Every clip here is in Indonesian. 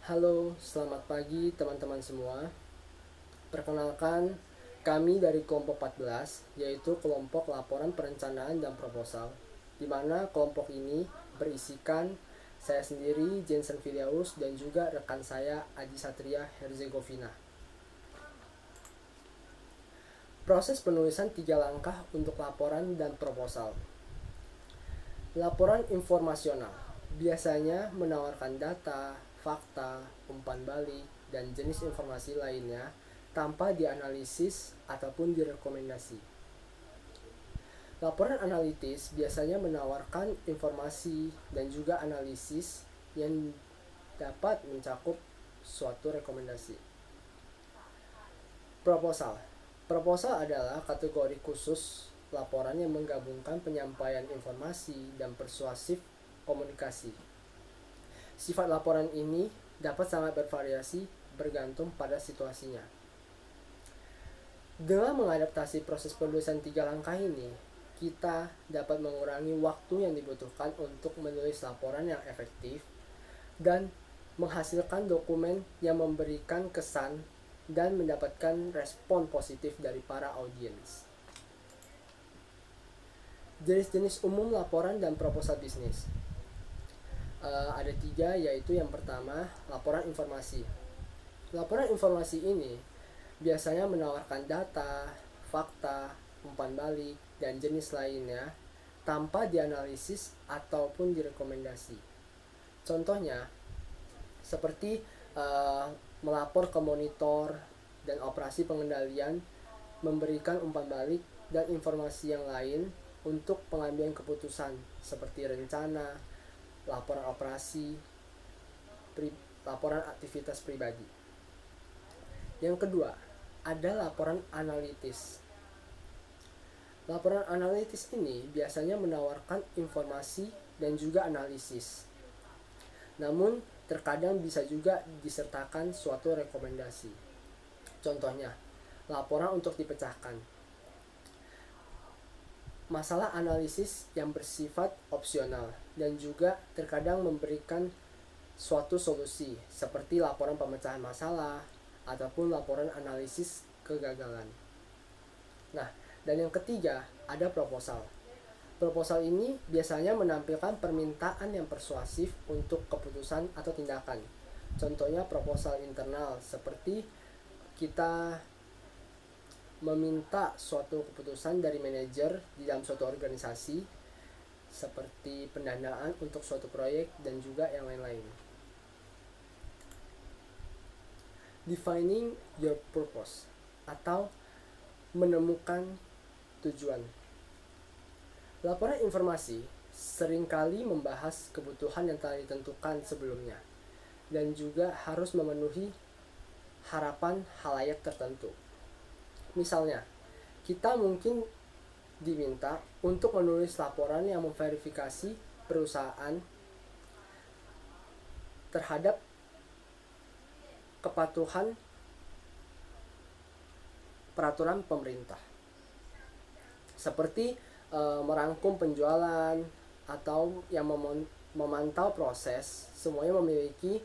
Halo, selamat pagi teman-teman semua. Perkenalkan, kami dari kelompok 14, yaitu kelompok laporan perencanaan dan proposal, di mana kelompok ini berisikan saya sendiri, Jensen Filiaus, dan juga rekan saya, Adi Satria Herzegovina. Proses penulisan 3 langkah untuk laporan dan proposal. Laporan informasional biasanya menawarkan data, fakta, umpan balik, dan jenis informasi lainnya tanpa dianalisis ataupun direkomendasi. Laporan analitis biasanya menawarkan informasi dan juga analisis yang dapat mencakup suatu rekomendasi. Proposal. Proposal adalah kategori khusus laporan yang menggabungkan penyampaian informasi dan persuasif komunikasi. Sifat laporan ini dapat sangat bervariasi bergantung pada situasinya. Dengan mengadaptasi proses penulisan 3 langkah ini, kita dapat mengurangi waktu yang dibutuhkan untuk menulis laporan yang efektif dan menghasilkan dokumen yang memberikan kesan dan mendapatkan respon positif dari para audiens. Jenis-jenis umum laporan dan proposal bisnis. Ada 3, yaitu yang pertama, laporan informasi. Laporan informasi ini biasanya menawarkan data, fakta, umpan balik, dan jenis lainnya tanpa dianalisis ataupun direkomendasi. Contohnya, seperti melapor ke monitor dan operasi pengendalian, memberikan umpan balik dan informasi yang lain untuk pengambilan keputusan seperti rencana, laporan operasi, laporan aktivitas pribadi. Yang kedua, ada laporan analitis. Laporan analitis ini biasanya menawarkan informasi dan juga analisis. Namun, terkadang bisa juga disertakan suatu rekomendasi. Contohnya, laporan untuk dipecahkan. Masalah analisis yang bersifat opsional dan juga terkadang memberikan suatu solusi seperti laporan pemecahan masalah ataupun laporan analisis kegagalan. Nah, dan yang ketiga ada proposal. Proposal ini biasanya menampilkan permintaan yang persuasif untuk keputusan atau tindakan. Contohnya proposal internal seperti kita meminta suatu keputusan dari manajer di dalam suatu organisasi seperti pendanaan untuk suatu proyek dan juga yang lain-lain. Defining your purpose atau menemukan tujuan. Laporan informasi seringkali membahas kebutuhan yang telah ditentukan sebelumnya dan juga harus memenuhi harapan halayak tertentu. Misalnya, kita mungkin diminta untuk menulis laporan yang memverifikasi perusahaan terhadap kepatuhan peraturan pemerintah. Seperti merangkum penjualan atau yang memantau proses, semuanya memiliki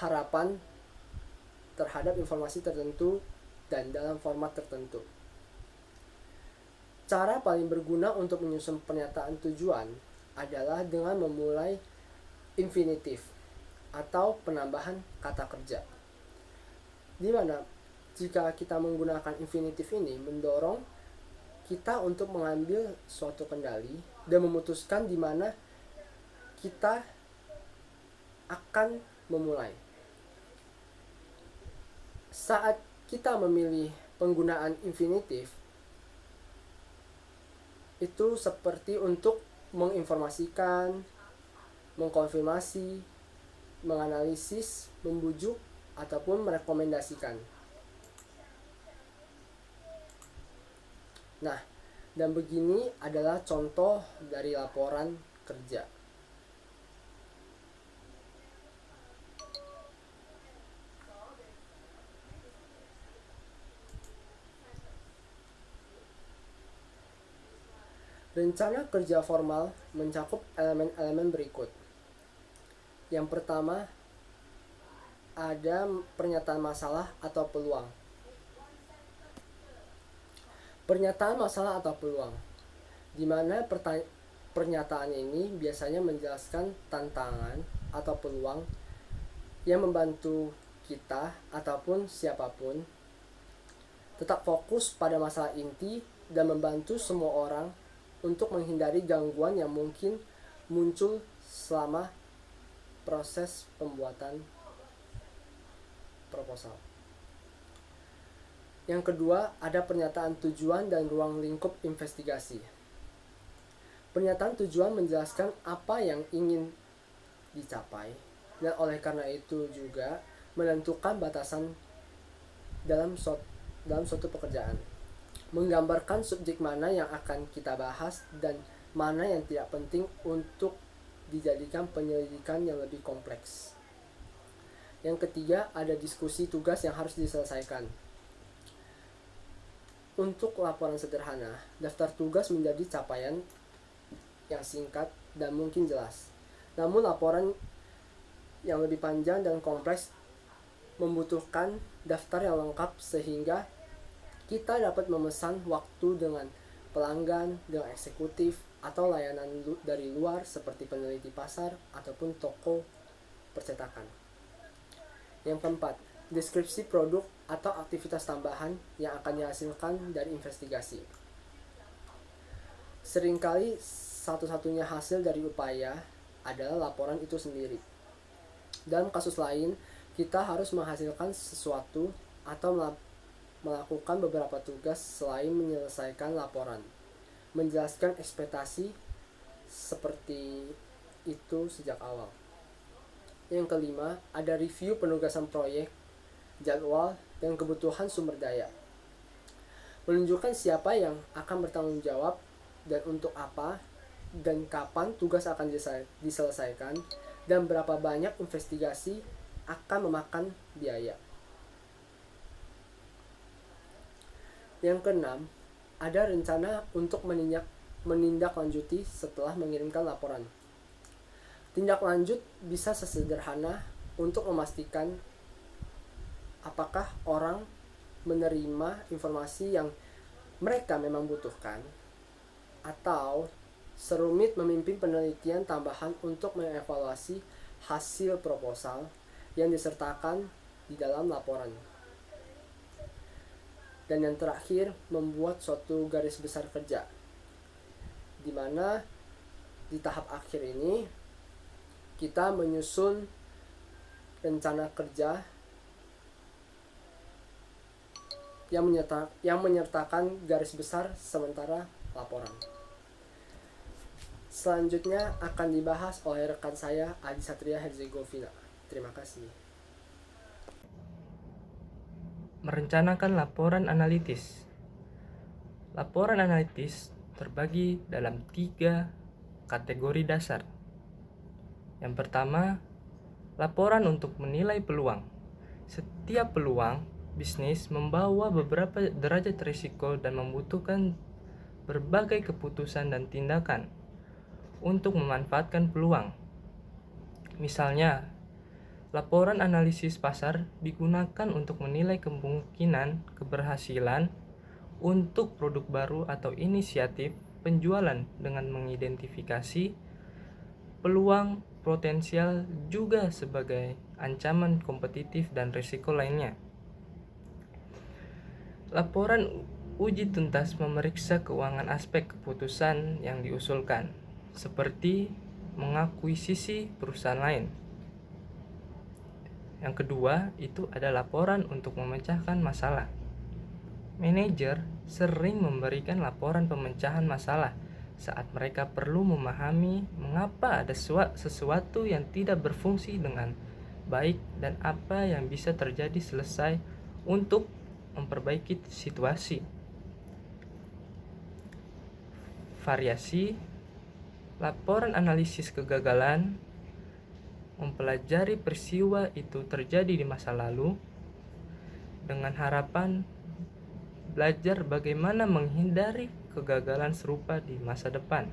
harapan terhadap informasi tertentu dan dalam format tertentu. Cara paling berguna untuk menyusun pernyataan tujuan adalah dengan memulai infinitif atau penambahan kata kerja. Di mana jika kita menggunakan infinitif ini mendorong kita untuk mengambil suatu kendali dan memutuskan di mana kita akan memulai. Saat kita memilih penggunaan infinitif, itu seperti untuk menginformasikan, mengkonfirmasi, menganalisis, membujuk, ataupun merekomendasikan. Nah, dan begini adalah contoh dari laporan kerja. Rencana kerja formal mencakup elemen-elemen berikut. Yang pertama, ada pernyataan masalah atau peluang. Pernyataan masalah atau peluang, di mana pernyataan ini biasanya menjelaskan tantangan atau peluang yang membantu kita ataupun siapapun tetap fokus pada masalah inti dan membantu semua orang untuk menghindari gangguan yang mungkin muncul selama proses pembuatan proposal. Yang kedua, ada pernyataan tujuan dan ruang lingkup investigasi. Pernyataan tujuan menjelaskan apa yang ingin dicapai, dan oleh karena itu juga menentukan batasan dalam suatu pekerjaan. Menggambarkan subjek mana yang akan kita bahas dan mana yang tidak penting untuk dijadikan penyelidikan yang lebih kompleks. Yang ketiga, ada diskusi tugas yang harus diselesaikan. Untuk laporan sederhana, daftar tugas menjadi capaian yang singkat dan mungkin jelas. Namun laporan yang lebih panjang dan kompleks membutuhkan daftar yang lengkap sehingga kita dapat memesan waktu dengan pelanggan, dengan eksekutif, atau layanan dari luar seperti peneliti pasar ataupun toko percetakan. Yang keempat, deskripsi produk atau aktivitas tambahan yang akan dihasilkan dari investigasi. Seringkali satu-satunya hasil dari upaya adalah laporan itu sendiri. Dalam kasus lain, kita harus menghasilkan sesuatu atau melakukan beberapa tugas selain menyelesaikan laporan. Menjelaskan ekspektasi seperti itu sejak awal. Yang kelima, ada review penugasan proyek, jadwal, dan kebutuhan sumber daya. Menunjukkan siapa yang akan bertanggung jawab dan untuk apa dan kapan tugas akan diselesaikan dan berapa banyak investigasi akan memakan biaya. Yang keenam, ada rencana untuk menindaklanjuti setelah mengirimkan laporan. Tindak lanjut bisa sesederhana untuk memastikan apakah orang menerima informasi yang mereka memang butuhkan, atau serumit memimpin penelitian tambahan untuk mengevaluasi hasil proposal yang disertakan di dalam laporan. Dan yang terakhir, membuat suatu garis besar kerja, di mana di tahap akhir ini kita menyusun rencana kerja yang menyertakan garis besar sementara laporan. Selanjutnya akan dibahas oleh rekan saya Adi Satria Herzegovina. Terima kasih. Merencanakan laporan analitis. Laporan analitis terbagi dalam 3 kategori dasar. Yang pertama, laporan untuk menilai peluang. Setiap peluang bisnis membawa beberapa derajat risiko dan membutuhkan berbagai keputusan dan tindakan untuk memanfaatkan peluang. Misalnya, laporan analisis pasar digunakan untuk menilai kemungkinan keberhasilan untuk produk baru atau inisiatif penjualan dengan mengidentifikasi peluang potensial juga sebagai ancaman kompetitif dan risiko lainnya. Laporan uji tuntas memeriksa keuangan aspek keputusan yang diusulkan, seperti mengakuisisi perusahaan lain. Yang kedua, itu ada laporan untuk memecahkan masalah. Manajer sering memberikan laporan pemecahan masalah saat mereka perlu memahami mengapa ada sesuatu yang tidak berfungsi dengan baik dan apa yang bisa terjadi selesai untuk memperbaiki situasi. Variasi laporan analisis kegagalan mempelajari peristiwa itu terjadi di masa lalu dengan harapan belajar bagaimana menghindari kegagalan serupa di masa depan.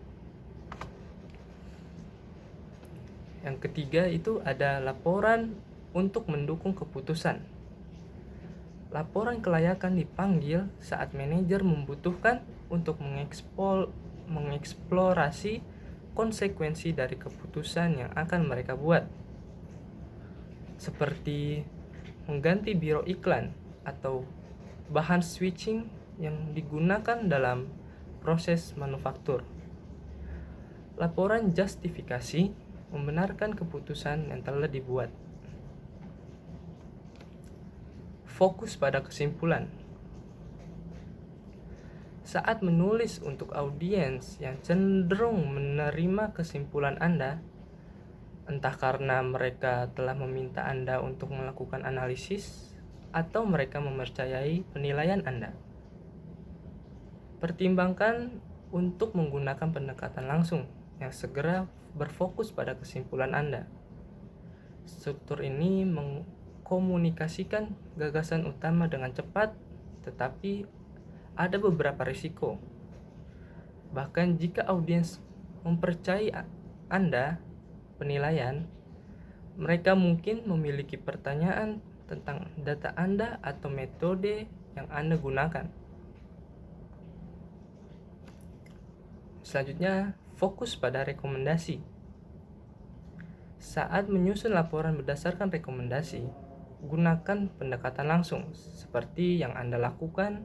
Yang ketiga itu ada laporan untuk mendukung keputusan. Laporan kelayakan dipanggil saat manajer membutuhkan untuk mengeksplorasi konsekuensi dari keputusan yang akan mereka buat, seperti mengganti biro iklan atau bahan switching yang digunakan dalam proses manufaktur. Laporan justifikasi membenarkan keputusan yang telah dibuat. Fokus pada kesimpulan. Saat menulis untuk audiens yang cenderung menerima kesimpulan Anda, entah karena mereka telah meminta Anda untuk melakukan analisis atau mereka mempercayai penilaian Anda, pertimbangkan untuk menggunakan pendekatan langsung yang segera berfokus pada kesimpulan Anda. Struktur ini mengkomunikasikan gagasan utama dengan cepat, tetapi ada beberapa risiko. Bahkan jika audiens mempercayai Anda penilaian, mereka mungkin memiliki pertanyaan tentang data Anda atau metode yang Anda gunakan. Selanjutnya, fokus pada rekomendasi. Saat menyusun laporan berdasarkan rekomendasi, gunakan pendekatan langsung seperti yang Anda lakukan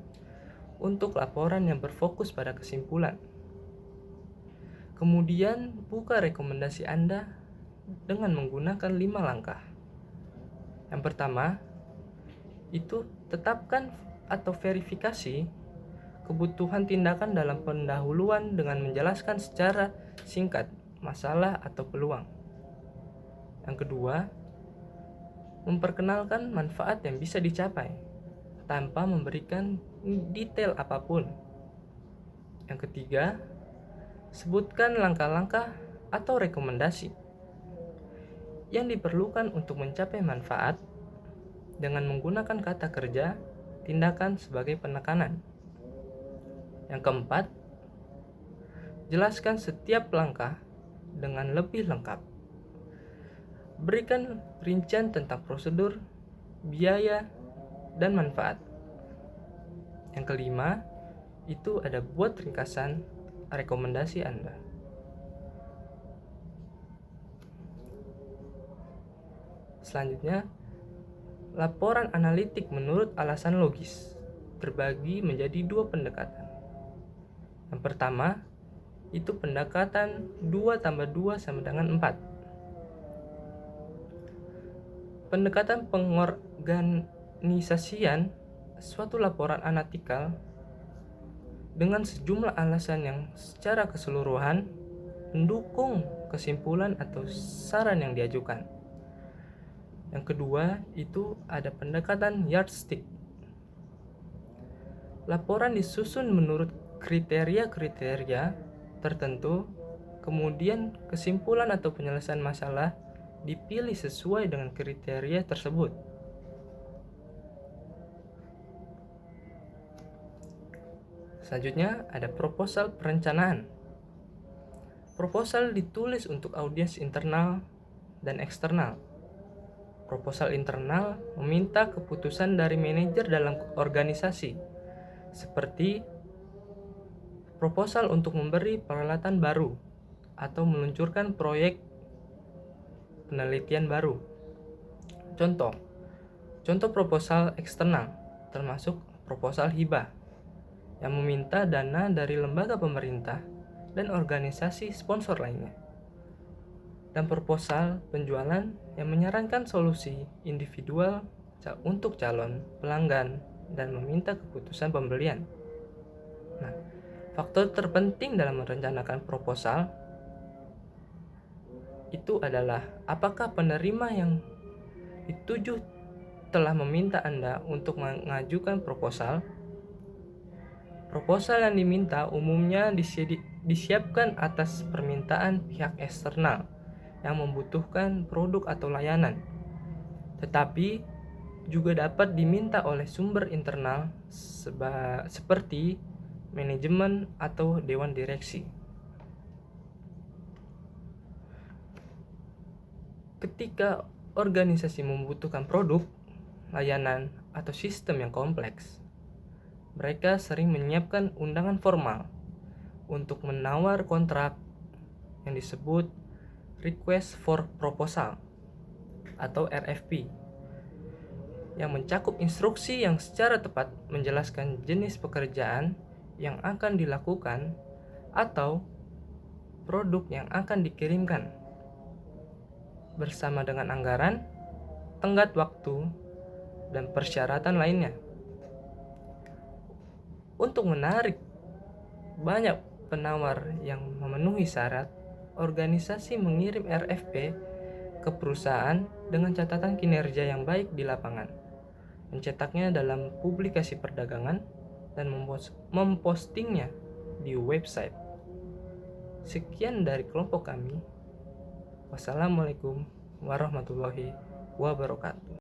untuk laporan yang berfokus pada kesimpulan. Kemudian, buka rekomendasi Anda dengan menggunakan 5 langkah. Yang pertama, itu tetapkan atau verifikasi kebutuhan tindakan dalam pendahuluan dengan menjelaskan secara singkat masalah atau peluang. Yang kedua, memperkenalkan manfaat yang bisa dicapai tanpa memberikan detail apapun. Yang ketiga, sebutkan langkah-langkah atau rekomendasi yang diperlukan untuk mencapai manfaat dengan menggunakan kata kerja tindakan sebagai penekanan. Yang keempat, jelaskan setiap langkah dengan lebih lengkap. Berikan rincian tentang prosedur, biaya, dan manfaat. Yang kelima, itu ada buat ringkasan rekomendasi Anda. Selanjutnya, laporan analitik menurut alasan logis terbagi menjadi 2 pendekatan. Yang pertama, itu pendekatan 2 tambah 2 sama dengan 4. Pendekatan pengorganisasian suatu laporan analitikal dengan sejumlah alasan yang secara keseluruhan mendukung kesimpulan atau saran yang diajukan. Yang kedua, itu ada pendekatan yardstick. Laporan disusun menurut kriteria-kriteria tertentu, kemudian kesimpulan atau penyelesaian masalah dipilih sesuai dengan kriteria tersebut. Selanjutnya ada proposal perencanaan. Proposal ditulis untuk audiens internal dan eksternal. Proposal internal meminta keputusan dari manajer dalam organisasi, seperti proposal untuk memberi peralatan baru atau meluncurkan proyek penelitian baru. Contoh proposal eksternal termasuk proposal hibah yang meminta dana dari lembaga pemerintah dan organisasi sponsor lainnya. Dan proposal penjualan yang menyarankan solusi individual untuk calon pelanggan dan meminta keputusan pembelian. Nah, faktor terpenting dalam merencanakan proposal itu adalah apakah penerima yang dituju telah meminta Anda untuk mengajukan proposal. Proposal yang diminta umumnya disiapkan atas permintaan pihak eksternal yang membutuhkan produk atau layanan, tetapi juga dapat diminta oleh sumber internal seperti manajemen atau dewan direksi. Ketika organisasi membutuhkan produk, layanan, atau sistem yang kompleks, mereka sering menyiapkan undangan formal untuk menawar kontrak yang disebut Request for Proposal atau RFP, yang mencakup instruksi yang secara tepat menjelaskan jenis pekerjaan yang akan dilakukan atau produk yang akan dikirimkan, bersama dengan anggaran, tenggat waktu, dan persyaratan lainnya. Untuk menarik banyak penawar yang memenuhi syarat, organisasi mengirim RFP ke perusahaan dengan catatan kinerja yang baik di lapangan, mencetaknya dalam publikasi perdagangan, dan mempostingnya di website. Sekian dari kelompok kami. Wassalamualaikum warahmatullahi wabarakatuh.